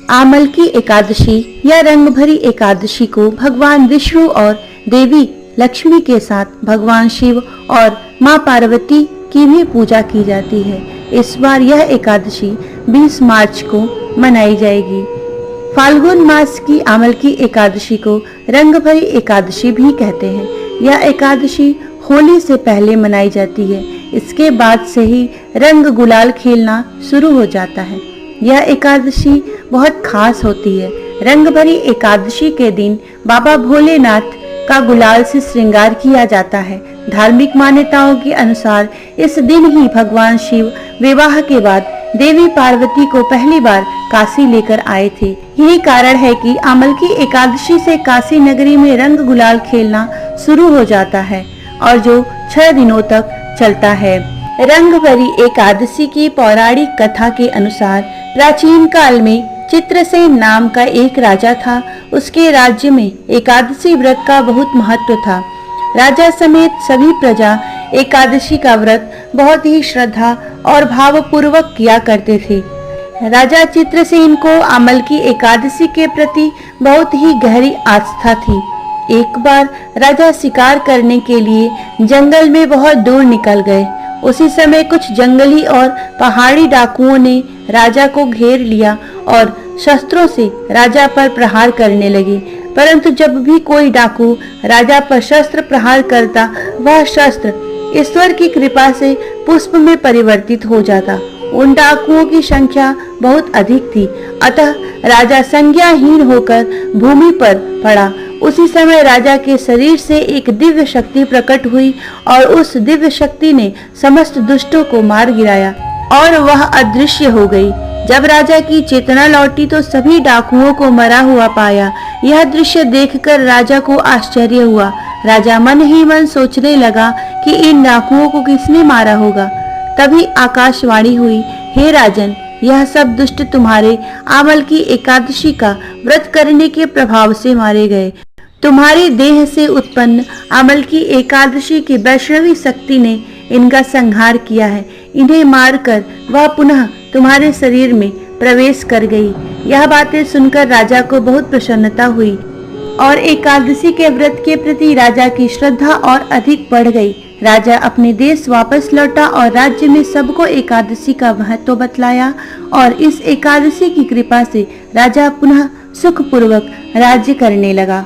आमल की एकादशी या रंग भरी एकादशी को भगवान विष्णु और देवी लक्ष्मी के साथ भगवान शिव और मां पार्वती की भी पूजा की जाती है। इस बार यह एकादशी 20 मार्च को मनाई जाएगी। फाल्गुन मास की आमल की एकादशी को रंग भरी एकादशी भी कहते हैं। यह एकादशी होली से पहले मनाई जाती है। इसके बाद से ही रंग गुलाल खेलना शुरू हो जाता है। यह एकादशी बहुत खास होती है। रंग भरी एकादशी के दिन बाबा भोलेनाथ का गुलाल से श्रृंगार किया जाता है। धार्मिक मान्यताओं के अनुसार इस दिन ही भगवान शिव विवाह के बाद देवी पार्वती को पहली बार काशी लेकर आए थे। यही कारण है कि आमल की एकादशी से काशी नगरी में रंग गुलाल खेलना शुरू हो जाता है और जो 6 दिनों तक चलता है। रंग भरी एकादशी की पौराणिक कथा के अनुसार प्राचीन काल में चित्रसेन नाम का एक राजा था। उसके राज्य में एकादशी व्रत का बहुत महत्व था। राजा समेत सभी प्रजा एकादशी का व्रत बहुत ही श्रद्धा और भावपूर्वक किया करते थे। राजा चित्रसेन को आमल की एकादशी के प्रति बहुत ही गहरी आस्था थी। एक बार राजा शिकार करने के लिए जंगल में बहुत दूर निकल गए। उसी समय कुछ जंगली और पहाड़ी डाकुओं ने राजा को घेर लिया और शस्त्रों से राजा पर प्रहार करने लगे। परंतु जब भी कोई डाकू राजा पर शस्त्र प्रहार करता, वह शस्त्र ईश्वर की कृपा से पुष्प में परिवर्तित हो जाता। उन डाकुओं की संख्या बहुत अधिक थी, अतः राजा संज्ञाहीन होकर भूमि पर पड़ा। उसी समय राजा के शरीर से एक दिव्य शक्ति प्रकट हुई और उस दिव्य शक्ति ने समस्त दुष्टों को मार गिराया और वह अदृश्य हो गई। जब राजा की चेतना लौटी तो सभी डाकुओं को मरा हुआ पाया। यह दृश्य देखकर राजा को आश्चर्य हुआ। राजा मन ही मन सोचने लगा कि इन डाकुओं को किसने मारा होगा। तभी आकाशवाणी हुई, हे राजन, यह सब दुष्ट तुम्हारे आमल की एकादशी का व्रत करने के प्रभाव से मारे गए। तुम्हारी देह से उत्पन्न आमल की एकादशी की वैष्णवी शक्ति ने इनका संहार किया है। इन्हें मारकर वह पुनः तुम्हारे शरीर में प्रवेश कर गई। यह बातें सुनकर राजा को बहुत प्रसन्नता हुई और एकादशी के व्रत के प्रति राजा की श्रद्धा और अधिक बढ़ गई। राजा अपने देश वापस लौटा और राज्य में सबको एकादशी का महत्व बतलाया और इस एकादशी की कृपा से राजा पुनः सुखपूर्वक राज्य करने लगा।